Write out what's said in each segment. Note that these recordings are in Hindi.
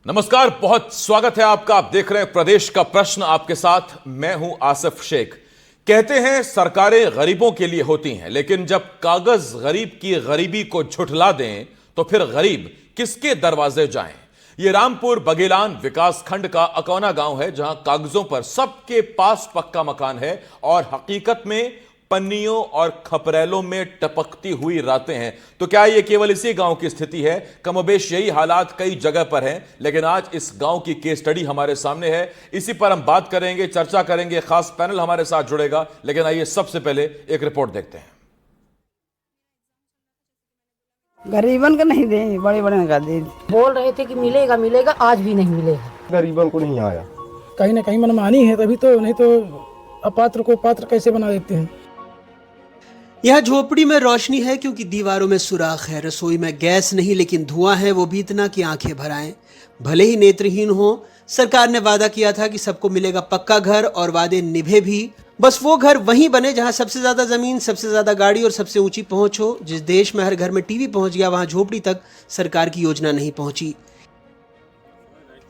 नमस्कार, बहुत स्वागत है आपका। आप देख रहे हैं प्रदेश का प्रश्न, आपके साथ मैं हूं आसिफ शेख। कहते हैं सरकारें गरीबों के लिए होती हैं, लेकिन जब कागज गरीब की गरीबी को झुठला दें तो फिर गरीब किसके दरवाजे जाएं। यह रामपुर बघेलान विकास खंड का अकौना गांव है, जहां कागजों पर सबके पास पक्का मकान है और हकीकत में पन्नियों और खपरेलों में टपकती हुई रातें हैं। तो क्या यह केवल इसी गांव की स्थिति है? कमोबेश यही हालात कई जगह पर हैं, लेकिन आज इस गांव की केस स्टडी हमारे सामने है। इसी पर हम बात करेंगे, चर्चा करेंगे, खास पैनल हमारे साथ जुड़ेगा। लेकिन आइए सबसे पहले एक रिपोर्ट देखते हैं। गरीबन को नहीं दे, बड़े बड़े का दे। बोल रहे थे कि मिलेगा मिलेगा, आज भी नहीं मिलेगा। गरीबन को नहीं आया। कहीं ना कहीं मनमानी है, तभी तो, नहीं तो अपात्र को पात्र कैसे बना देते हैं। यह झोपड़ी में रोशनी है क्योंकि दीवारों में सुराख है। रसोई में गैस नहीं लेकिन धुआं है, वो भी इतना कि आंखें भर आएं। भले ही नेत्रहीन हो, सरकार ने वादा किया था कि सबको मिलेगा पक्का घर, और वादे निभे भी। बस वो घर वहीं बने जहां सबसे ज्यादा जमीन, सबसे ज्यादा गाड़ी और सबसे ऊंची पहुंच हो। जिस देश में हर घर में टीवी पहुंच गया, वहां झोपड़ी तक सरकार की योजना नहीं पहुंची।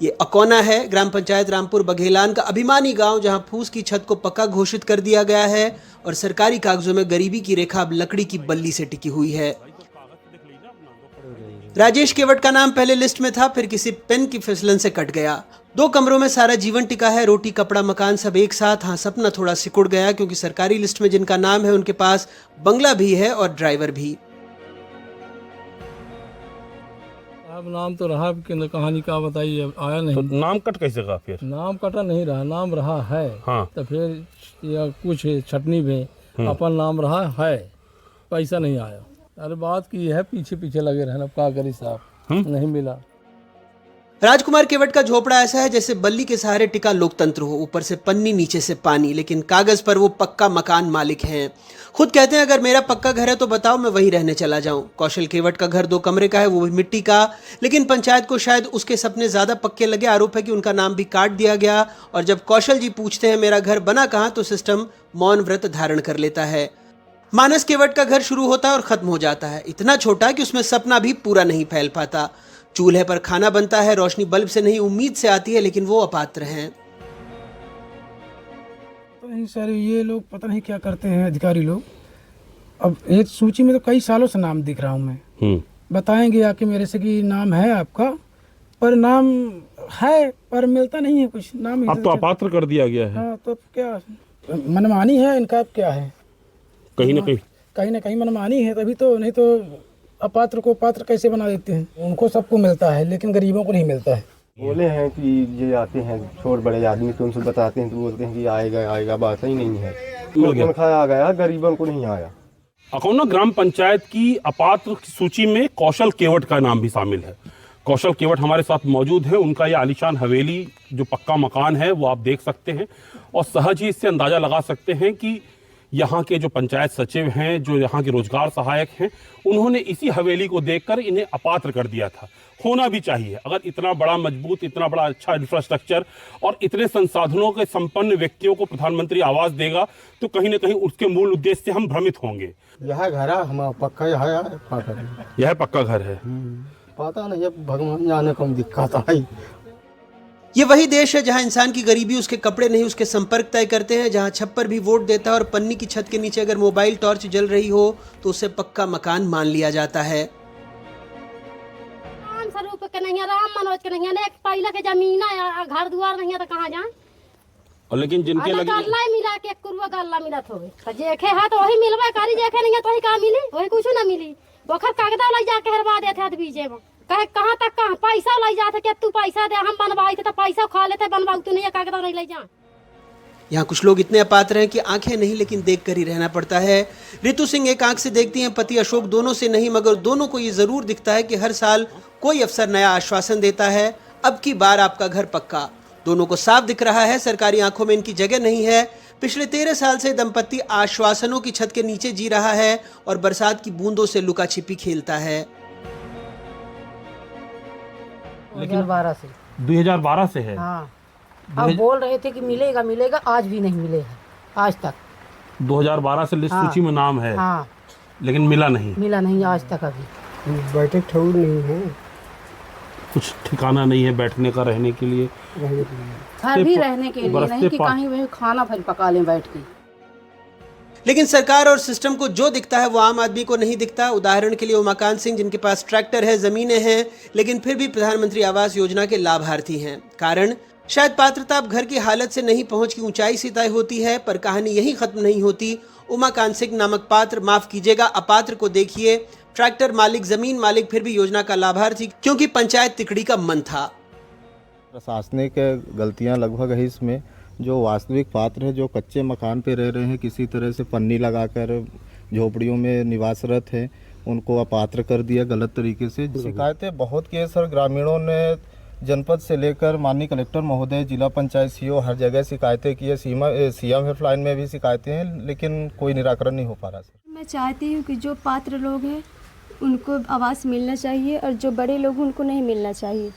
ये अकौना है, ग्राम पंचायत रामपुर बघेलान का अभिमानी गांव, जहां फूस की छत को पक्का घोषित कर दिया गया है और सरकारी कागजों में गरीबी की रेखा अब लकड़ी की बल्ली से टिकी हुई है। राजेश केवट का नाम पहले लिस्ट में था, फिर किसी पेन की फिसलन से कट गया। 2 कमरों में सारा जीवन टिका है, रोटी कपड़ा मकान सब एक साथ। हाँ, सपना थोड़ा सिकुड़ गया क्योंकि सरकारी लिस्ट में जिनका नाम है उनके पास बंगला भी है और ड्राइवर भी। अब नाम तो रहा, कहानी का बताइए, आया नहीं। तो नाम कट कैसे का? फिर नाम कटा नहीं रहा, नाम रहा है। हाँ। तो फिर या कुछ छटनी में अपन नाम रहा है, पैसा नहीं आया। अरे बात की है, पीछे पीछे लगे रहना, क्या करी साहब, नहीं मिला। राजकुमार केवट का झोपड़ा ऐसा है जैसे बल्ली के सहारे टिका लोकतंत्र हो, ऊपर से पन्नी नीचे से पानी, लेकिन कागज पर वो पक्का मकान मालिक हैं। खुद कहते हैं अगर मेरा पक्का घर है तो बताओ, मैं वहीं रहने चला जाऊं। कौशल केवट का घर 2 कमरे का है, वो भी मिट्टी का, लेकिन पंचायत को शायद उसके सपने ज्यादा पक्के लगे। आरोप है कि उनका नाम भी काट दिया गया, और जब कौशल जी पूछते हैं मेरा घर बना कहाँ, तो सिस्टम मौन व्रत धारण कर लेता है। मानस केवट का घर शुरू होता है और खत्म हो जाता है, इतना छोटा कि उसमें सपना भी पूरा नहीं फैल पाता। चूल्हे पर खाना बनता है, रोशनी बल्ब से नहीं उम्मीद से आती है, लेकिन वो अपात्र हैं। तो नहीं सर, ये लोग पता नहीं क्या करते हैं अधिकारी लोग। अब एक सूची में तो कई सालों से नाम दिख रहा हूँ मैं, बताएंगे आके मेरे से कि नाम है आपका, पर नाम है पर मिलता नहीं है कुछ। नाम अब तो अपात्र कर दिया गया है। हाँ, तो क्या मनमानी है इनका? अब क्या है, कहीं ना कहीं मनमानी है, तभी तो, नहीं तो अपात्र को पात्र कैसे बना देते हैं। उनको सबको मिलता है लेकिन गरीबों को नहीं मिलता है। बोले हैं कि ये आते हैं छोट बड़े आदमी, तो उनसे बताते हैं तो बोलते हैं कि आएगा आएगा, बात ही नहीं है। तनख्वाह आ गया, गरीबों को नहीं आया। अकौना ग्राम पंचायत की अपात्र की सूची में कौशल केवट का नाम भी शामिल है। कौशल केवट हमारे साथ मौजूद है। उनका यह आलीशान हवेली जो पक्का मकान है वो आप देख सकते हैं, और सहज ही इससे अंदाजा लगा सकते हैं कि यहाँ के जो पंचायत सचिव हैं, जो यहाँ के रोजगार सहायक हैं, उन्होंने इसी हवेली को देखकर इन्हें अपात्र कर दिया था। होना भी चाहिए, अगर इतना बड़ा मजबूत, इतना बड़ा अच्छा इंफ्रास्ट्रक्चर और इतने संसाधनों के संपन्न व्यक्तियों को प्रधानमंत्री आवास देगा, तो कहीं ना कहीं उसके मूल उद्देश्य से हम भ्रमित होंगे। यह घर है हमारा पक्का, यह पक्का घर है। पता नहीं, भगवान जाने कौन दिक्कत आई। ये वही देश है जहां इंसान की गरीबी उसके कपड़े नहीं उसके संपर्क तय करते हैं, जहां छप्पर भी वोट देता है और पन्नी की छत के नीचे अगर मोबाइल टॉर्च जल रही हो तो उसे पक्का मकान मान लिया जाता है। राम स्वरूप के नहीं है, राम मनोज के नहीं है, एक पहले के जमीन है, घर द्वार नहीं है तो कहाँ जाए। और लेकिन जिनके लगे गल्ला मिला के 1 कुरुआ गल्ला मिला तो जेखे है तो वही मिलवा करी, जेखे नहीं है तो वही कहाँ मिली, वही कुछ ना मिली। ओखर कागदा लग जाके हरवा देते थे बीजे में, कहे कहाँ तक कहाँ पैसा ले जाते कि तू पैसा दे, हम बनवाए थे तो पैसा खा लेते, बनवाऊ तू नहीं, कागदा नहीं ले जा। यहाँ कुछ लोग इतने अपात्र हैं कि आंखें नहीं लेकिन देख कर ही रहना पड़ता है। रितु सिंह एक आंख से देखती हैं, पति अशोक दोनों से नहीं, मगर दोनों को ये जरूर दिखता है कि हर साल कोई अफसर नया आश्वासन देता है, अब की बार आपका घर पक्का। दोनों को साफ दिख रहा है सरकारी आंखों में इनकी जगह नहीं है। पिछले 13 साल से दंपत्ति आश्वासनों की छत के नीचे जी रहा है और बरसात की बूंदों से लुका छिपी खेलता है। 2012 से है। हाँ, अब बोल रहे थे कि मिलेगा मिलेगा, आज भी नहीं मिलेगा, आज तक। 2012 से लिस्ट सूची में नाम है। हाँ, लेकिन मिला नहीं आज तक अभी। बैठक ठौर नहीं है। कुछ ठिकाना नहीं है बैठने का, रहने के लिए, घर भी रहने के लिए बरसते नहीं कि पा- कहीं वही खाना फिर पका लें बैठ के। लेकिन सरकार और सिस्टम को जो दिखता है वो आम आदमी को नहीं दिखता। उदाहरण के लिए उमाकांत सिंह, जिनके पास ट्रैक्टर है, जमीनें हैं, लेकिन फिर भी प्रधानमंत्री आवास योजना के लाभार्थी हैं। कारण शायद पात्रता अब घर की हालत से नहीं, पहुंच की ऊंचाई से तय होती है। पर कहानी यही खत्म नहीं होती। उमाकांत सिंह नामक पात्र, माफ कीजिएगा अपात्र को देखिए, ट्रैक्टर मालिक, जमीन मालिक, फिर भी योजना का लाभार्थी, क्योंकि पंचायत तिकड़ी का मन था। प्रशासनिक गलतियां लगभग है इसमें। जो वास्तविक पात्र है, जो कच्चे मकान पे रह रहे हैं, किसी तरह से पन्नी लगाकर झोपड़ियों में निवासरत हैं, उनको अपात्र कर दिया गलत तरीके से। शिकायतें बहुत की है सर। ग्रामीणों ने जनपद से लेकर माननीय कलेक्टर महोदय, जिला पंचायत सीओ, हर जगह शिकायतें की है। सीएम हेल्पलाइन में भी शिकायतें हैं, लेकिन कोई निराकरण नहीं हो पा रहा सर। मैं चाहती हूँ कि जो पात्र लोग हैं उनको आवास मिलना चाहिए और जो बड़े लोग उनको नहीं मिलना चाहिए,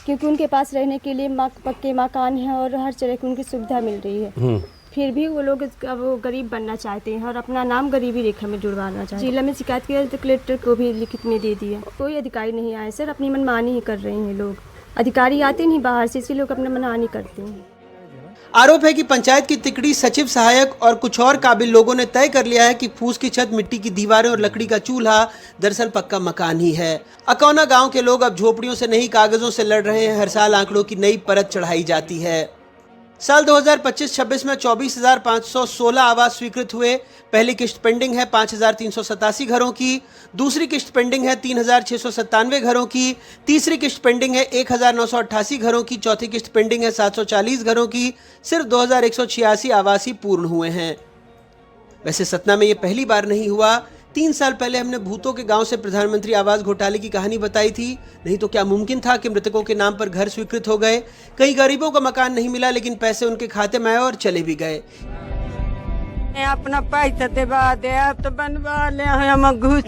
क्योंकि उनके पास रहने के लिए पक्के मकान हैं और हर तरह की उनकी सुविधा मिल रही है। फिर भी वो लोग वो गरीब बनना चाहते हैं और अपना नाम गरीबी रेखा में जुड़वाना चाहते हैं। जिला में शिकायत किया तो कलेक्टर को भी लिखित में दे दिया। कोई अधिकारी नहीं आए सर, अपनी मनमानी ही कर रहे हैं लोग। अधिकारी आते नहीं बाहर से, इसलिए लोग अपना मनमानी करते हैं। आरोप है कि पंचायत की तिकड़ी, सचिव, सहायक और कुछ और काबिल लोगों ने तय कर लिया है कि फूस की छत, मिट्टी की दीवारें और लकड़ी का चूल्हा दरअसल पक्का मकान ही है। अकौना गांव के लोग अब झोपड़ियों से नहीं, कागजों से लड़ रहे हैं। हर साल आंकड़ों की नई परत चढ़ाई जाती है। साल 2025-26 में 24,516 आवास स्वीकृत हुए। पहली किस्त पेंडिंग है 5,387 घरों की, दूसरी किस्त पेंडिंग है 3,697 घरों की, तीसरी किस्त पेंडिंग है 1,988 घरों की, चौथी किस्त पेंडिंग है 740 घरों की। सिर्फ 2,186 आवासी पूर्ण हुए हैं। वैसे सतना में ये पहली बार नहीं हुआ। 3 साल पहले हमने भूतों के गांव से प्रधानमंत्री आवास घोटाले की कहानी बताई थी। नहीं तो क्या मुमकिन था कि मृतकों के नाम पर घर स्वीकृत हो गए? कई गरीबों का मकान नहीं मिला, लेकिन पैसे उनके खाते में आए और चले भी गए। अपना पैसा देवा दे, आप तो बनवा ले, हम घुस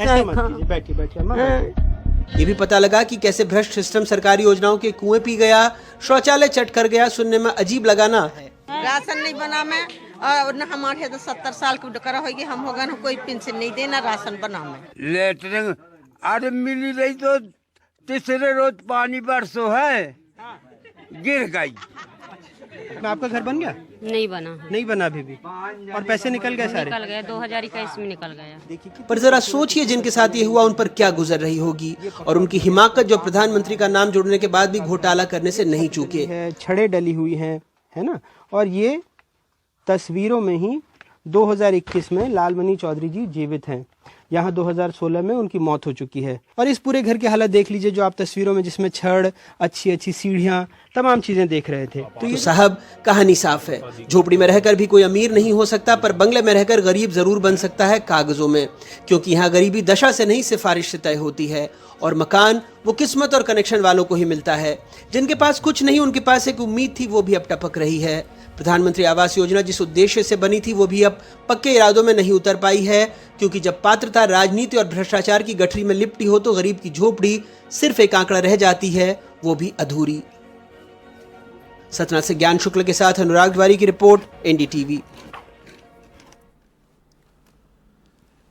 ये भी पता लगा कि कैसे भ्रष्ट सिस्टम सरकारी योजनाओं के कुएं पी गया, शौचालय चट कर गया। सुनने में अजीब लगाना है। राशन नहीं बना में और न हमारे तो 70 साल की डकरा होगी, हम होगा ना कोई पेंशन नहीं देना, राशन बना में लेटरिंग अरे मिली रही तो तीसरे रोज पानी बरसो है, गिर गई। आपका घर बन गया? नहीं बना, नहीं बना अभी भी, और पैसे निकल गए सारे? निकल गए, 2021 में निकल गया। पर जरा सोचिए जिनके साथ ये हुआ उन पर क्या गुजर रही होगी, और उनकी हिमाकत जो प्रधानमंत्री का नाम जुड़ने के बाद भी घोटाला करने से नहीं चूके। छड़े डली हुई है ना, और ये तस्वीरों में ही 2021 में लालमणि चौधरी जी जीवित हैं। यहाँ 2016 में उनकी मौत हो चुकी है। और इस पूरे घर की हालत देख लीजिए जो आप तस्वीरों में, जिसमें छड़, अच्छी अच्छी सीढ़ियाँ, तमाम चीजें देख रहे थे। तो साहब कहानी साफ है। झोपड़ी में रहकर भी कोई अमीर नहीं हो सकता, पर बंगले में रहकर गरीब जरूर बन सकता है कागजों में, क्योंकि यहाँ गरीबी दशा से नहीं, सिफारिश से तय होती है। और मकान वो किस्मत और कनेक्शन वालों को ही मिलता है। जिनके पास कुछ नहीं, उनके पास एक उम्मीद थी, वो भी अब टपक रही है। प्रधानमंत्री आवास योजना जिस उद्देश्य से बनी थी, वो भी अब पक्के इरादों में नहीं उतर पाई है, क्योंकि जब पात्रता राजनीति और भ्रष्टाचार की गठरी में लिपटी हो तो गरीब की झोपड़ी सिर्फ एक आंकड़ा रह जाती है, वो भी अधूरी। सतना से ज्ञान शुक्ल के साथ अनुराग द्वारी की रिपोर्ट, एनडीटीवी।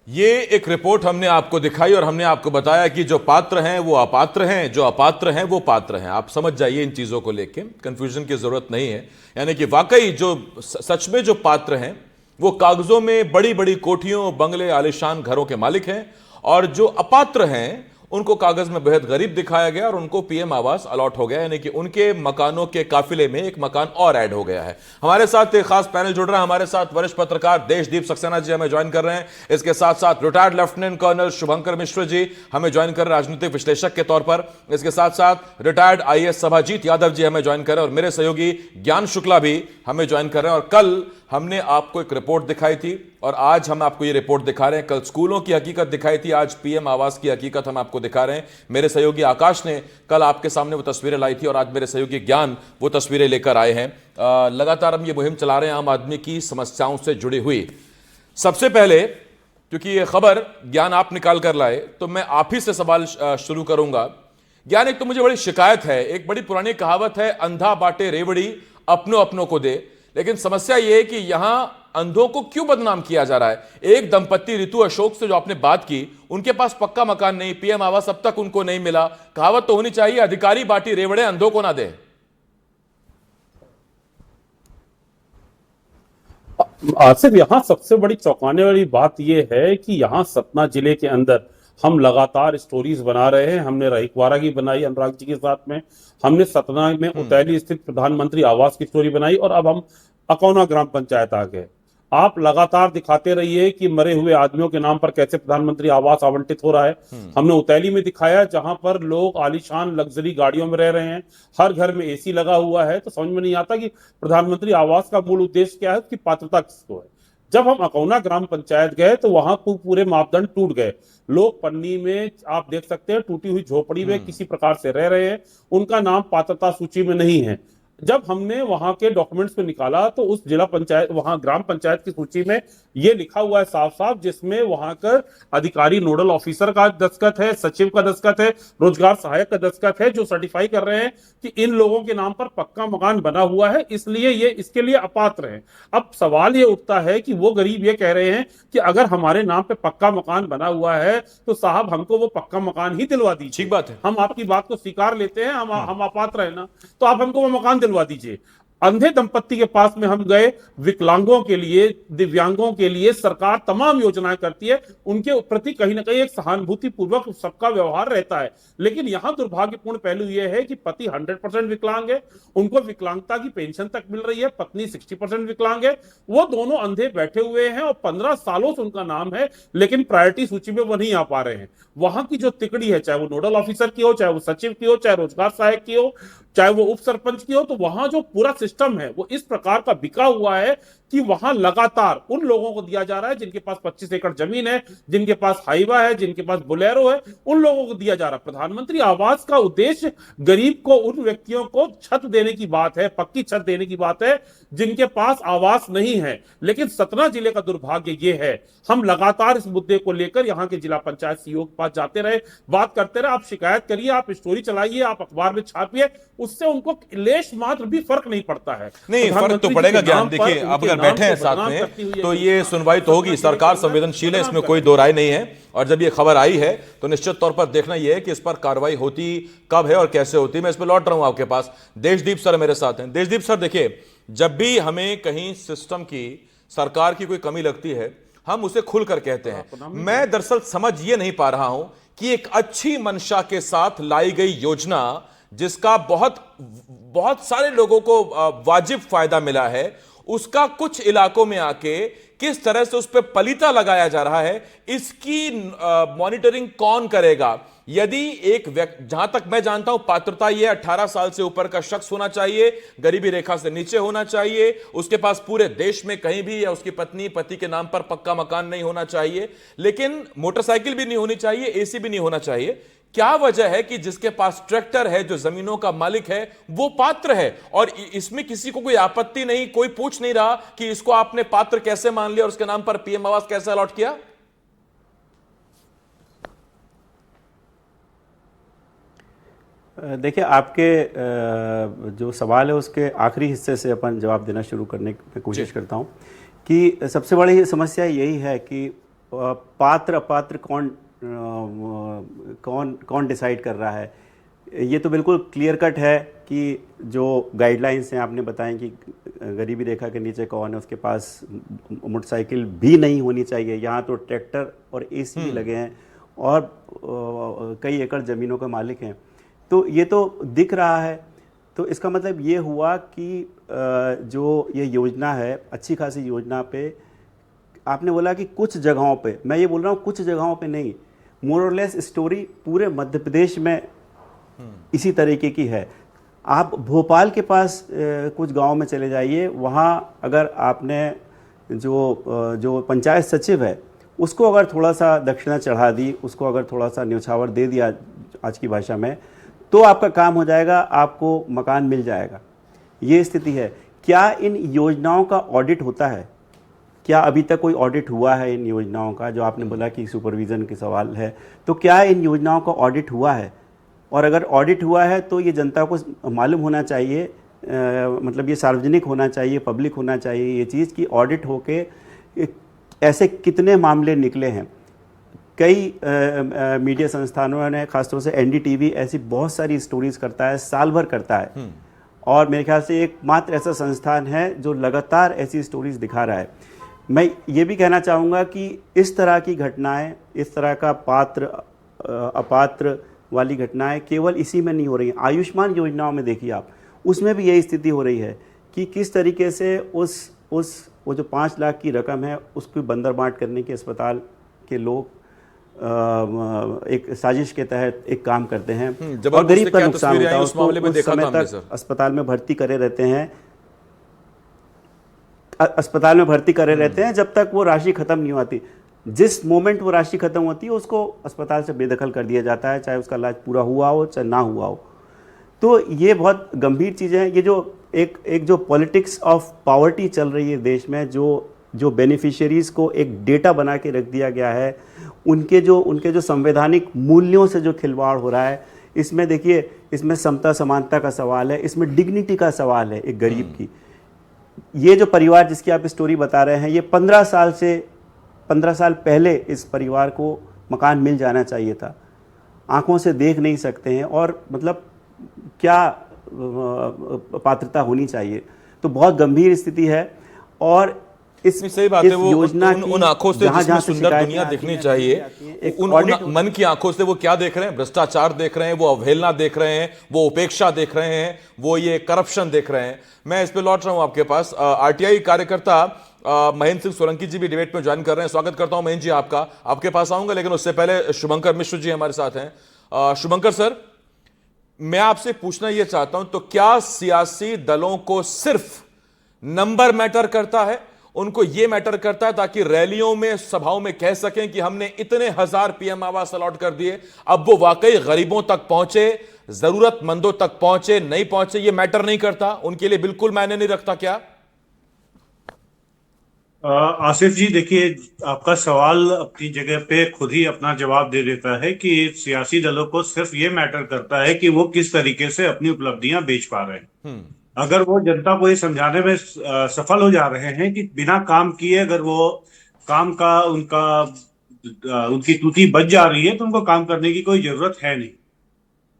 ये एक रिपोर्ट हमने आपको दिखाई और हमने आपको बताया कि जो पात्र हैं वो अपात्र हैं, जो अपात्र हैं वो पात्र हैं। आप समझ जाइए इन चीजों को लेके, कंफ्यूजन की जरूरत नहीं है। यानी कि वाकई जो सच में जो पात्र हैं वो कागजों में बड़ी बड़ी कोठियों, बंगले, आलीशान घरों के मालिक हैं, और जो अपात्र हैं उनको कागज में बेहद गरीब दिखाया गया और उनको पीएम आवास अलॉट हो गया, यानी कि उनके मकानों के काफिले में एक मकान और ऐड हो गया है। हमारे साथ एक खास पैनल जुड़ रहा है। हमारे साथ वरिष्ठ पत्रकार देशदीप सक्सेना जी हमें ज्वाइन कर रहे हैं। इसके साथ साथ रिटायर्ड लेफ्टिनेंट कर्नल शुभंकर मिश्र जी हमें ज्वाइन कर रहे हैं राजनीतिक विश्लेषक के तौर पर। इसके साथ साथ रिटायर्ड आईएएस सभाजीत यादव जी हमें ज्वाइन कर रहे हैं, और मेरे सहयोगी ज्ञान शुक्ला भी हमें ज्वाइन कर रहे हैं। और कल हमने आपको एक रिपोर्ट दिखाई थी और आज हम आपको ये रिपोर्ट दिखा रहे हैं। कल स्कूलों की हकीकत दिखाई थी, आज पीएम आवास की हकीकत हम आपको दिखा रहे हैं। मेरे सहयोगी आकाश ने कल आपके सामने वो तस्वीरें लाई थी और आज मेरे सहयोगी ज्ञान वो तस्वीरें लेकर आए हैं। लगातार हम ये मुहिम चला रहे हैं आम आदमी की समस्याओं से जुड़ी हुई। सबसे पहले, क्योंकि ये खबर ज्ञान आप निकाल कर लाए, तो मैं आप ही से सवाल शुरू करूंगा। ज्ञान, एक तो मुझे बड़ी शिकायत है, एक बड़ी पुरानी कहावत है, अंधा बांटे रेवड़ी अपनों अपनों को दे। लेकिन समस्या यह है कि यहां अंधों को क्यों बदनाम किया जा रहा है? एक दंपत्ति ऋतु अशोक से जो आपने बात की, उनके पास पक्का मकान नहीं, पीएम आवास अब तक उनको नहीं मिला। कहावत तो होनी चाहिए, अधिकारी बांटी रेवड़े अंधों को ना दे। आसिफ, यहाँ सबसे बड़ी चौंकाने वाली बात यह है कि यहाँ सतना जिले के अंदर हम लगातार स्टोरीज बना रहे हैं। हमने रहीकवारा की बनाई अनुराग जी के साथ में, हमने सतना में उतैली स्थित प्रधानमंत्री आवास की स्टोरी बनाई, और अब हम अकौना ग्राम पंचायत आ गए। आप लगातार दिखाते रहिए कि मरे हुए आदमियों के नाम पर कैसे प्रधानमंत्री आवास आवंटित हो रहा है। हमने उतैली में दिखाया जहां पर लोग आलीशान लग्जरी गाड़ियों में रह रहे हैं, हर घर में एसी लगा हुआ है। तो समझ में नहीं आता कि प्रधानमंत्री आवास का मूल उद्देश्य क्या है, उसकी पात्रता किसको है। जब हम अकौना ग्राम पंचायत गए तो वहां पूरे मापदंड टूट गए। लोग पन्नी में, आप देख सकते हैं, टूटी हुई झोपड़ी में किसी प्रकार से रह रहे हैं, उनका नाम पात्रता सूची में नहीं है। जब हमने वहां के डॉक्यूमेंट्स को निकाला तो उस जिला पंचायत, वहां ग्राम पंचायत की सूची में ये लिखा हुआ है साफ साफ, जिसमें वहां का अधिकारी नोडल ऑफिसर का दस्तखत है, सचिव का दस्तखत है, रोजगार सहायक का दस्तखत है, जो सर्टिफाई कर रहे हैं कि इन लोगों के नाम पर पक्का मकान बना हुआ है, इसलिए ये इसके लिए अपात्र हैं। अब सवाल ये उठता है कि वो गरीब ये कह रहे हैं कि अगर हमारे नाम पे पक्का मकान बना हुआ है तो साहब हमको वो पक्का मकान ही दिलवा दीजिए। ठीक बात है, हम आपकी बात को स्वीकार लेते हैं, हम अपात्र है ना, तो आप हमको वो मकान दिलवा दीजिए। अंधे दंपत्ति के पास में हम गए, विकलांगों के लिए, दिव्यांगों के लिए सरकार तमाम योजनाएं करती है, उनके प्रति कहीं ना कहीं एक सहानुभूति पूर्वक सबका व्यवहार रहता है। लेकिन यहां दुर्भाग्यपूर्ण पहलू यह है कि पति 100% विकलांग है, उनको विकलांगता की पेंशन तक मिल रही है, पत्नी 60% विकलांग है, वो दोनों अंधे बैठे हुए हैं और 15 सालों से उनका नाम है, लेकिन प्रायोरिटी सूची में वो नहीं आ पा रहे हैं। वहां की जो तिकड़ी है, चाहे वो नोडल ऑफिसर की हो, चाहे वो सचिव की हो, चाहे रोजगार सहायक की हो, चाहे वो उप सरपंच की हो, तो वहां जो पूरा सिस्टम है वो इस प्रकार का बिका हुआ है कि वहां लगातार उन लोगों को दिया जा रहा है जिनके पास 25 एकड़ जमीन है, जिनके पास हाईवा है, जिनके पास बोलेरो है, उन लोगों को दिया जा रहा है। प्रधानमंत्री आवास का उद्देश्य गरीब को, उन व्यक्तियों को छत देने की बात है, पक्की छत देने की बात है जिनके पास आवास नहीं है। लेकिन सतना जिले का दुर्भाग्य ये है, हम लगातार इस मुद्दे को लेकर यहाँ के जिला पंचायत सीईओ के पास जाते रहे, बात करते रहे, आप शिकायत करिए, आप स्टोरी चलाइए, आप अखबार में छापिए, उससे उनको लेश मात्र भी फर्क नहीं पड़ता है। नहीं, फर्क तो पड़ेगा ज्ञान। देखिए, आप अगर बैठे हैं साथ में तो ये सुनवाई तो होगी, सरकार संवेदनशील है, इसमें कोई दो राय नहीं है। और जब ये खबर आई है तो निश्चित तौर पर देखना यह है कि इस पर कार्रवाई होती कब है और कैसे होती है। मैं इस पर लौट रहा हूं आपके पास। देशदीप सर मेरे साथ हैं। देशदीप सर, देखिए, जब भी हमें कहीं सिस्टम की, सरकार की कोई कमी लगती है, हम उसे खुलकर कहते हैं। मैं दरअसल समझ ये नहीं पा रहा हूं कि एक अच्छी मंशा के साथ लाई गई योजना, जिसका बहुत सारे लोगों को वाजिब फायदा मिला है, उसका कुछ इलाकों में आके किस तरह से उस पर पलीता लगाया जा रहा है, इसकी मॉनिटरिंग कौन करेगा? यदि एक व्यक्ति, जहां तक मैं जानता हूं, पात्रता यह 18 साल से ऊपर का शख्स होना चाहिए, गरीबी रेखा से नीचे होना चाहिए, उसके पास पूरे देश में कहीं भी या उसकी पत्नी पति के नाम पर पक्का मकान नहीं होना चाहिए, लेकिन मोटरसाइकिल भी नहीं होनी चाहिए, एसी भी नहीं होना चाहिए। क्या वजह है कि जिसके पास ट्रैक्टर है, जो जमीनों का मालिक है, वो पात्र है और इसमें किसी को कोई आपत्ति नहीं, कोई पूछ नहीं रहा कि इसको आपने पात्र कैसे मान लिया और उसके नाम पर पीएम आवास कैसे अलॉट किया? देखिए, आपके जो सवाल है उसके आखिरी हिस्से से अपन जवाब देना शुरू करने की कोशिश करता हूं कि सबसे बड़ी समस्या यही है कि पात्र अपात्र कौन डिसाइड कर रहा है। ये तो बिल्कुल क्लियर कट है कि जो गाइडलाइंस हैं आपने बताएं कि गरीबी रेखा के नीचे कौन है, उसके पास मोटरसाइकिल भी नहीं होनी चाहिए। यहाँ तो ट्रैक्टर और एसी भी लगे हैं और कई एकड़ ज़मीनों के मालिक हैं, तो ये तो दिख रहा है। तो इसका मतलब ये हुआ कि जो ये योजना है, अच्छी खासी योजना पे आपने बोला कि कुछ जगहों पे, मैं ये बोल रहा हूँ कुछ जगहों पे नहीं, मोर और लेस स्टोरी पूरे मध्य प्रदेश में इसी तरीके की है। आप भोपाल के पास कुछ गांव में चले जाइए, वहाँ अगर आपने जो पंचायत सचिव है उसको अगर थोड़ा सा दक्षिणा चढ़ा दी, उसको अगर थोड़ा सा न्यौछावर दे दिया आज की भाषा में, तो आपका काम हो जाएगा, आपको मकान मिल जाएगा। ये स्थिति है। क्या इन योजनाओं का ऑडिट होता है? क्या अभी तक कोई ऑडिट हुआ है इन योजनाओं का? जो आपने बोला कि सुपरविज़न के सवाल है, तो क्या इन योजनाओं का ऑडिट हुआ है? और अगर ऑडिट हुआ है तो ये जनता को मालूम होना चाहिए मतलब ये सार्वजनिक होना चाहिए, पब्लिक होना चाहिए ये चीज़ कि ऑडिट होके ऐसे कितने मामले निकले हैं। कई मीडिया संस्थानों ने, खासतौर से NDTV ऐसी बहुत सारी स्टोरीज करता है, साल भर करता है, और मेरे ख्याल से एकमात्र ऐसा संस्थान है जो लगातार ऐसी स्टोरीज दिखा रहा है। मैं ये भी कहना चाहूँगा कि इस तरह की घटनाएं, इस तरह का पात्र अपात्र वाली घटनाएं केवल इसी में नहीं हो रही हैं। आयुष्मान योजनाओं में देखिए आप, उसमें भी यही स्थिति हो रही है कि किस तरीके से वो जो 5 लाख की रकम है उसको बंदरबांट करने के अस्पताल के लोग एक साजिश के तहत एक काम करते हैं और गरीब का नुकसान होता है। उसको उस समय तक अस्पताल में भर्ती करे रहते हैं जब तक वो राशि खत्म नहीं होती। जिस मोमेंट वो राशि खत्म होती है उसको अस्पताल से बेदखल कर दिया जाता है, चाहे उसका इलाज पूरा हुआ हो चाहे ना हुआ हो। तो ये बहुत गंभीर चीज़ें हैं। ये जो एक जो पॉलिटिक्स ऑफ पावर्टी चल रही है देश में, जो बेनिफिशियरीज़ को एक डेटा बना के रख दिया गया है, उनके जो संवैधानिक मूल्यों से जो खिलवाड़ हो रहा है, इसमें देखिए, इसमें समता समानता का सवाल है, इसमें डिग्निटी का सवाल है एक गरीब की। ये जो परिवार जिसकी आप स्टोरी बता रहे हैं, ये 15 साल पहले इस परिवार को मकान मिल जाना चाहिए था। आंखों से देख नहीं सकते हैं, और मतलब क्या पात्रता होनी चाहिए। तो बहुत गंभीर स्थिति है। और इस सही बात है, वो उन आंखों से जिसमें सुंदर दुनिया दिखनी चाहिए, उन मन की आंखों से वो क्या देख रहे हैं? भ्रष्टाचार देख रहे हैं, वो अवहेलना देख रहे हैं, वो उपेक्षा देख रहे हैं, वो ये करप्शन देख रहे हैं। मैं इस पे लौट रहा हूं आपके पास। RTI कार्यकर्ता महेंद्र सिंह सोलंकी जी भी डिबेट में ज्वाइन कर रहे हैं। स्वागत करता हूं महेंद्र जी आपका, आपके पास आऊंगा, लेकिन उससे पहले शुभंकर मिश्र जी हमारे साथ हैं। शुभंकर सर, मैं आपसे पूछना यह चाहता हूं, तो क्या सियासी दलों को सिर्फ नंबर मैटर करता है? उनको यह मैटर करता है ताकि रैलियों में, सभाओं में कह सकें कि हमने इतने हजार PM आवास अलॉट कर दिए, अब वो वाकई गरीबों तक पहुंचे, जरूरतमंदों तक पहुंचे, नहीं पहुंचे, ये मैटर नहीं करता? उनके लिए बिल्कुल मायने नहीं रखता क्या? आसिफ जी, देखिए, आपका सवाल अपनी जगह पे खुद ही अपना जवाब दे देता है कि सियासी दलों को सिर्फ ये मैटर करता है कि वो किस तरीके से अपनी उपलब्धियां बेच पा रहे हैं। अगर वो जनता को ये समझाने में सफल हो जा रहे हैं कि बिना काम किए अगर वो काम का उनकी टूटी बच जा रही है, तो उनको काम करने की कोई जरूरत है नहीं।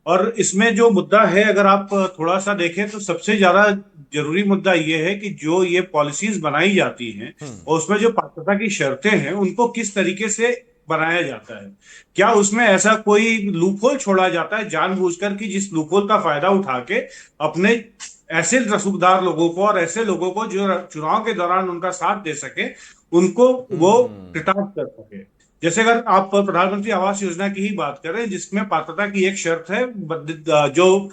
और इसमें जो मुद्दा है, अगर आप थोड़ा सा देखें तो सबसे ज्यादा जरूरी मुद्दा ये है कि जो ये पॉलिसीज बनाई जाती हैं और उसमें जो पात्रता की शर्तें हैं, उनको किस तरीके से बनाया जाता है। क्या उसमें ऐसा कोई लूपहोल छोड़ा जाता है जानबूझकर कि जिस लूपहोल का फायदा उठा के अपने ऐसे रसूखदार लोगों को और ऐसे लोगों को जो चुनाव के दौरान उनका साथ दे सके, उनको वो कृतार्थ कर सके। जैसे अगर आप प्रधानमंत्री आवास योजना की ही बात करें, जिसमें पात्रता की एक शर्त है, जो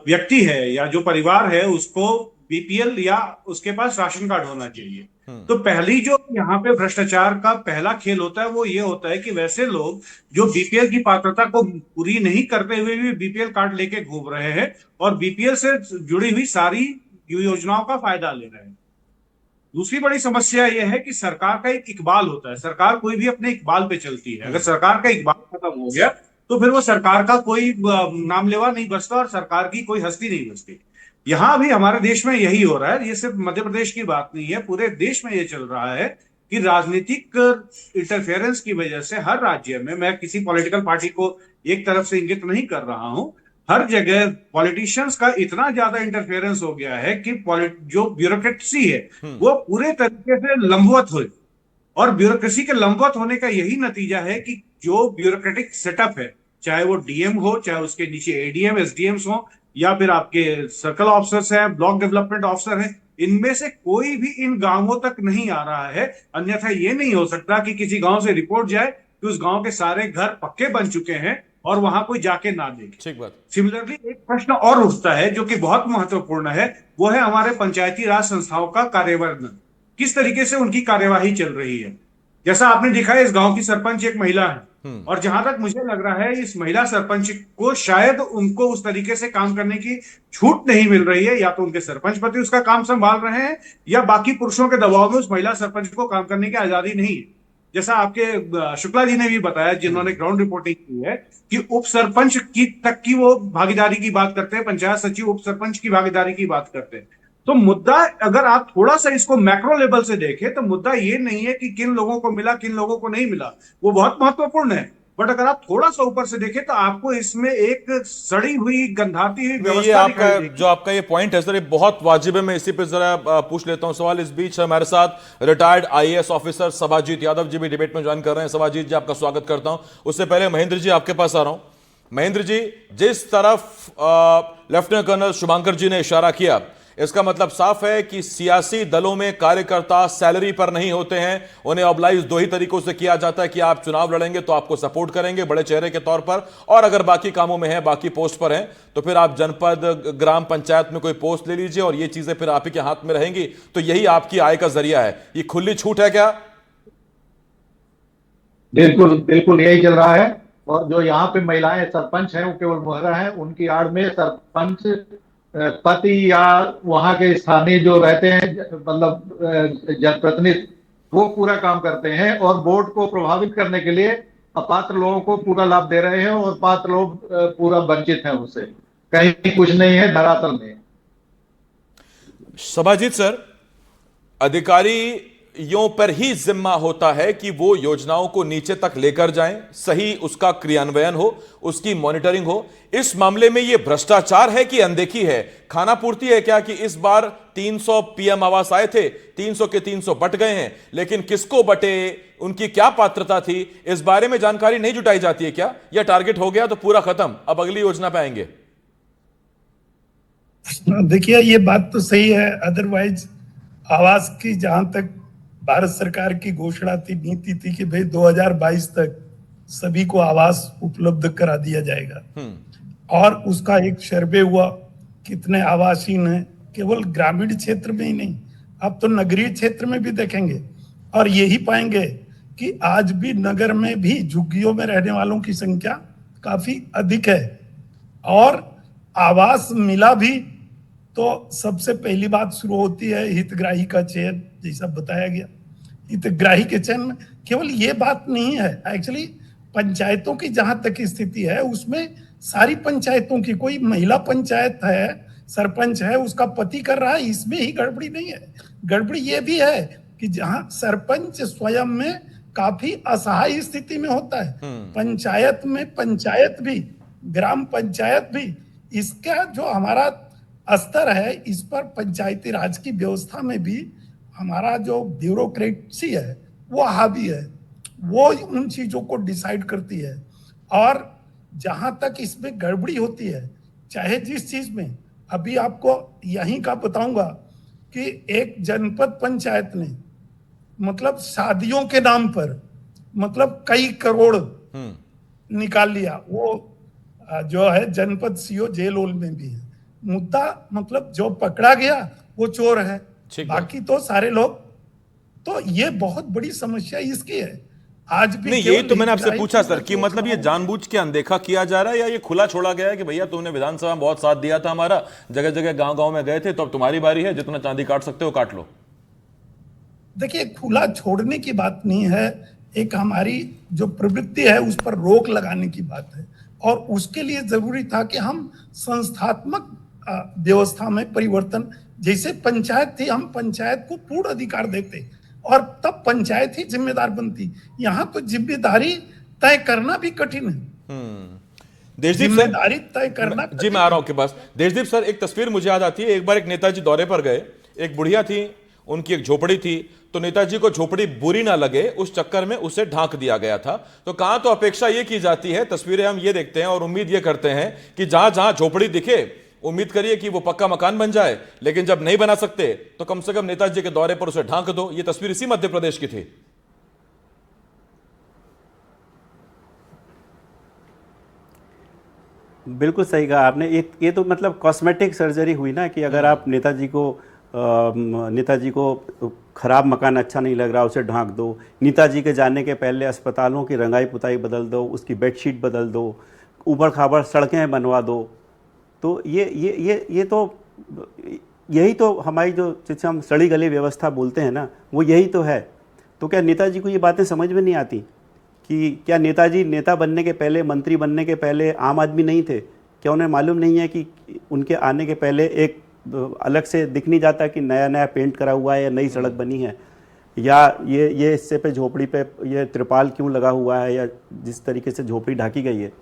व्यक्ति है या जो परिवार है उसको BPL या उसके पास राशन कार्ड होना चाहिए। तो पहली जो यहाँ पे भ्रष्टाचार का पहला खेल होता है वो ये होता है कि वैसे लोग जो BPL की पात्रता को पूरी नहीं करते हुए भी BPL कार्ड लेके घूम रहे हैं और BPL से जुड़ी हुई सारी योजनाओं का फायदा ले रहे हैं। दूसरी बड़ी समस्या यह है कि सरकार का एक इकबाल होता है। सरकार कोई भी अपने इकबाल पे चलती है। अगर सरकार का इकबाल खत्म हो गया तो फिर वो सरकार का कोई नामलेवा नहीं बचता और सरकार की कोई हस्ती नहीं बचती। यहाँ भी हमारे देश में यही हो रहा है। ये सिर्फ मध्य प्रदेश की बात नहीं है, पूरे देश में ये चल रहा है कि राजनीतिक इंटरफेरेंस की वजह से हर राज्य में, मैं किसी पॉलिटिकल पार्टी को एक तरफ से इंगित नहीं कर रहा हूं, हर जगह पॉलिटिशियंस का इतना ज्यादा इंटरफेरेंस हो गया है कि जो ब्यूरोक्रेसी है वो पूरे तरीके से लंबवत हो। और ब्यूरोक्रेसी के लंबवत होने का यही नतीजा है कि जो ब्यूरोक्रेटिक सेटअप है, चाहे वो DM हो, चाहे उसके नीचे ADM SDMs हो, या फिर आपके सर्कल ऑफिसर्स हैं, ब्लॉक डेवलपमेंट ऑफिसर हैं, इनमें से कोई भी इन गांवों तक नहीं आ रहा है। अन्यथा ये नहीं हो सकता कि किसी गांव से रिपोर्ट जाए कि उस गांव के सारे घर पक्के बन चुके हैं और वहां कोई जाके ना देखे। ठीक बात। सिमिलरली एक प्रश्न और उठता है जो कि बहुत महत्वपूर्ण है, वो है हमारे पंचायती राज संस्थाओं का कार्यान्वयन। किस तरीके से उनकी कार्यवाही चल रही है। जैसा आपने देखा है, इस गांव की सरपंच एक महिला है और जहां तक मुझे लग रहा है इस महिला सरपंच को शायद उनको उस तरीके से काम करने की छूट नहीं मिल रही है। या तो उनके सरपंच पति उसका काम संभाल रहे हैं या बाकी पुरुषों के दबाव में उस महिला सरपंच को काम करने की आजादी नहीं है। जैसा आपके शुक्ला जी ने भी बताया, जिन्होंने ग्राउंड रिपोर्टिंग की है, कि उप सरपंच की तक की वो भागीदारी की बात करते हैं, पंचायत सचिव उप सरपंच की भागीदारी की बात करते हैं। तो मुद्दा, अगर आप थोड़ा सा इसको मैक्रो लेवल से देखें, तो मुद्दा ये नहीं है कि किन लोगों को मिला, किन लोगों को नहीं मिला, वो बहुत महत्वपूर्ण है, बट अगर आप थोड़ा सा ऊपर से देखें तो आपको इसमें एक सड़ी हुई, गंधाती हुई ये व्यवस्था आपका दिखाई देगी। जो आपका ये पॉइंट है सर, ये बहुत वाजिब है। मैं इसी पे जरा पूछ लेता हूं सवाल। इस बीच हमारे साथ retired IAS officer Sabhajeet Yadav ji भी डिबेट में ज्वाइन कर रहे हैं। सभाजीत जी, आपका स्वागत करता हूं। उससे पहले महेंद्र जी आपके पास आ रहा हूं। महेंद्र जी, जिस तरफ लेफ्टिनेंट कर्नल शुभांकर जी ने इशारा किया, इसका मतलब साफ है कि सियासी दलों में कार्यकर्ता सैलरी पर नहीं होते हैं। उन्हें ऑब्लाइज दो ही tariqos से किया जाता है कि आप चुनाव लड़ेंगे तो आपको सपोर्ट करेंगे बड़े चेहरे के तौर पर, और अगर बाकी कामों में है, बाकी पोस्ट पर हैं, तो फिर आप जनपद, ग्राम पंचायत में कोई पोस्ट ले लीजिए और ये चीजें फिर आप ही के हाथ में रहेंगी। तो यही आपकी आय का जरिया है। ये खुली छूट है क्या? बिल्कुल बिल्कुल यही चल रहा है। और जो यहाँ पे महिलाएं सरपंच हैं, वो केवल महिला हैं, उनकी आड़ में सरपंच पति या वहां के स्थानीय जो रहते हैं, मतलब जनप्रतिनिधि, वो पूरा काम करते हैं और बोर्ड को प्रभावित करने के लिए अपात्र लोगों को पूरा लाभ दे रहे हैं और पात्र लोग पूरा वंचित हैं उससे। कहीं कुछ नहीं है धरातल में। सभाजीत सर, अधिकारियों पर ही जिम्मा होता है कि वो योजनाओं को नीचे तक लेकर जाएं, सही उसका क्रियान्वयन हो, उसकी मॉनिटरिंग हो। इस मामले में ये भ्रष्टाचार है कि अनदेखी है? खाना पूर्ति है क्या कि इस बार 300 पीएम आवास आए थे, 300 के 300 बट गए हैं, लेकिन किसको बटे, उनकी क्या पात्रता थी, इस बारे में जानकारी नहीं जुटाई जाती है क्या? यह टारगेट हो गया तो पूरा खत्म, अब अगली योजना पे आएंगे? देखिए, ये बात तो सही है। अदरवाइज आवास की जहां तक भारत सरकार की घोषणा थी, नीति थी कि भाई 2022 तक सभी को आवास उपलब्ध करा दिया जाएगा, और उसका एक सर्वे हुआ, कितने आवासीन हैं, केवल ग्रामीण क्षेत्र में ही नहीं, अब तो नगरीय क्षेत्र में भी देखेंगे और यही पाएंगे कि आज भी नगर में भी झुग्गियों में रहने वालों की संख्या काफी अधिक है। और आवास मिला भी तो सबसे पहली बात शुरू होती है हितग्राही का चयन, जैसा बताया गया। हितग्राही के चयन में केवल ये बात नहीं है, एक्चुअली पंचायतों की जहां तक स्थिति है, उसमें सारी पंचायतों की, कोई महिला पंचायत है, सरपंच है, उसका पति कर रहा है, इसमें ही गड़बड़ी नहीं है। गड़बड़ी ये भी है कि जहां सरपंच स्वयं में काफी असहाय स्थिति में होता है, पंचायत में पंचायत भी, ग्राम पंचायत भी, इसका जो हमारा स्तर है, इस पर पंचायती राज की व्यवस्था में भी हमारा जो ब्यूरोक्रेसी है वो हावी है, वो उन चीजों को डिसाइड करती है। और जहां तक इसमें गड़बड़ी होती है, चाहे जिस चीज में, अभी आपको यहीं का बताऊंगा कि एक जनपद पंचायत ने मतलब शादियों के नाम पर मतलब कई करोड़ निकाल लिया। वो जो है जनपद सीओ जेल ओल में भी है। मुद्दा मतलब जो पकड़ा गया वो चोर है, बाकी तो सारे लोग। तो ये बहुत बड़ी समस्या इसकी है आज भी। नहीं, यही तो मैंने आपसे पूछा सर कि मतलब ये जानबूझ के अनदेखा किया जा रहा है या ये खुला छोड़ा गया है कि भैया तुमने विधानसभा में बहुत साथ दिया था हमारा, जगह जगह गांव गांव में गए थे, तो अब तुम्हारी बारी है, जितना चांदी काट सकते हो काट लो। देखिए, खुला छोड़ने की बात नहीं है, एक हमारी जो प्रवृत्ति है उस पर रोक लगाने की बात है। और उसके लिए जरूरी था कि हम संस्थात्मक व्यवस्था में परिवर्तन, जैसे पंचायत थी, हम पंचायत को पूर्ण अधिकार देते और तब पंचायत ही जिम्मेदार बनती। यहाँ तो जिम्मेदारी तय करना भी कठिन है। देशदीप सर, जिम्मेदारी तय करना जी मैं आ रहा हूं आपके पास। देशदीप सर, एक तस्वीर मुझे याद आती है, एक बार एक नेताजी दौरे पर गए, एक बुढ़िया थी, उनकी एक झोपड़ी थी, तो नेताजी को झोपड़ी बुरी ना लगे उस चक्कर में उसे ढांक दिया गया था। तो कहां तो अपेक्षा यह की जाती है, तस्वीरें हम ये देखते हैं और उम्मीद ये करते हैं कि जहां जहां झोपड़ी दिखे उम्मीद करिए कि वो पक्का मकान बन जाए, लेकिन जब नहीं बना सकते तो कम से कम नेताजी के दौरे पर उसे ढांक दो। ये तस्वीर इसी मध्य प्रदेश की थी। बिल्कुल सही कहा आपने। ये तो मतलब कॉस्मेटिक सर्जरी हुई ना, कि अगर आप नेताजी को खराब मकान अच्छा नहीं लग रहा, उसे ढांक दो। नेताजी के जाने के पहले अस्पतालों की रंगाई पुताई बदल दो, उसकी बेडशीट बदल दो, ऊबड़ खाबड़ सड़कें बनवा दो। तो ये तो यही तो हमारी जो जिसे हम सड़ी गली व्यवस्था बोलते हैं ना, वो यही तो है। तो क्या नेताजी को ये बातें समझ में नहीं आती कि क्या नेताजी नेता बनने के पहले, मंत्री बनने के पहले आम आदमी नहीं थे? क्या उन्हें मालूम नहीं है कि उनके आने के पहले एक अलग से दिख नहीं जाता कि नया नया पेंट करा हुआ है या नई सड़क बनी है, या ये हिस्से पे झोपड़ी पे ये त्रिपाल क्यों लगा हुआ है, या जिस तरीके से झोपड़ी ढकी गई है।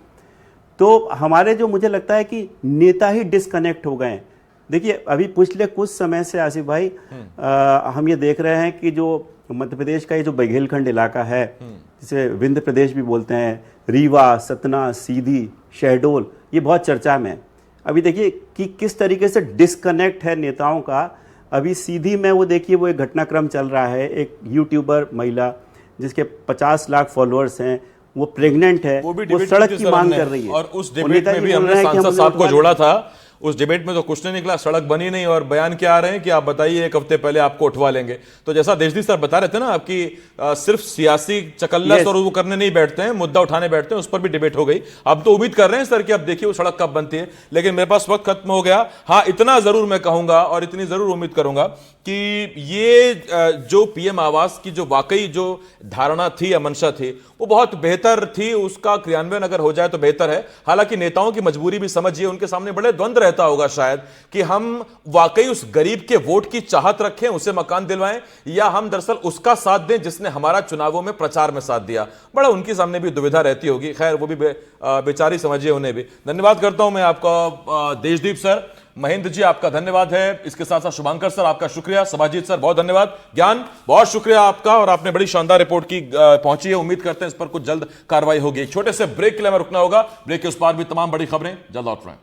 तो हमारे जो मुझे लगता है कि नेता ही डिस्कनेक्ट हो गए हैं। देखिए अभी पिछले कुछ समय से आसिफ भाई हम ये देख रहे हैं कि जो मध्य प्रदेश का ये जो बघेलखंड इलाका है, जिसे विंध्य प्रदेश भी बोलते हैं, रीवा, सतना, सीधी, शहडोल, ये बहुत चर्चा में है। अभी देखिए कि किस तरीके से डिस्कनेक्ट है नेताओं का। अभी सीधी में वो देखिए वो एक घटनाक्रम चल रहा है, एक यूट्यूबर महिला जिसके 50 लाख फॉलोअर्स हैं, वो प्रेग्नेंट है, वो सड़क की मांग कर रही है। और उस डिबेट में भी हमने सांसद साहब को जोड़ा था, उस डिबेट में तो कुछ नहीं निकला, सड़क बनी नहीं, और बयान क्या आ रहे हैं कि आप बताइए एक हफ्ते पहले आपको उठवा लेंगे। तो जैसा देशदीप सर बता रहे थे ना आपकी, सिर्फ सियासी चकल्लस और वो करने नहीं बैठते हैं, मुद्दा उठाने बैठते हैं, उस पर भी डिबेट हो गई। अब तो उम्मीद कर रहे हैं सर कि अब देखिए वो सड़क कब बनती है, लेकिन मेरे पास वक्त खत्म हो गया। हाँ, इतना जरूर मैं कहूंगा और इतनी जरूर उम्मीद करूंगा कि ये जो पीएम आवास की जो वाकई जो धारणा थी या मंशा थी वो बहुत बेहतर थी, उसका क्रियान्वयन अगर हो जाए तो बेहतर है। हालांकि नेताओं की मजबूरी भी समझिए, उनके सामने बड़े द्वंद्व रहता होगा शायद कि हम वाकई उस गरीब के वोट की चाहत रखें, उसे मकान दिलवाएं, या हम दरअसल उसका साथ दें जिसने हमारा चुनावों में प्रचार में साथ दिया। बड़ा उनके सामने भी दुविधा रहती होगी। खैर वो भी बेचारी समझिए, उन्हें भी धन्यवाद करता हूं मैं आपका देशदीप सर। महेंद्र जी आपका धन्यवाद है, इसके साथ साथ शुभांकर सर आपका शुक्रिया, सभाजीत सर बहुत धन्यवाद, ज्ञान बहुत शुक्रिया आपका, और आपने बड़ी शानदार रिपोर्ट की पहुंची है। उम्मीद करते हैं इस पर कुछ जल्द कार्रवाई होगी। एक छोटे से ब्रेक के लिए हमें रुकना होगा, ब्रेक के उस पार भी तमाम बड़ी खबरें जल्द लौट रहे हैं।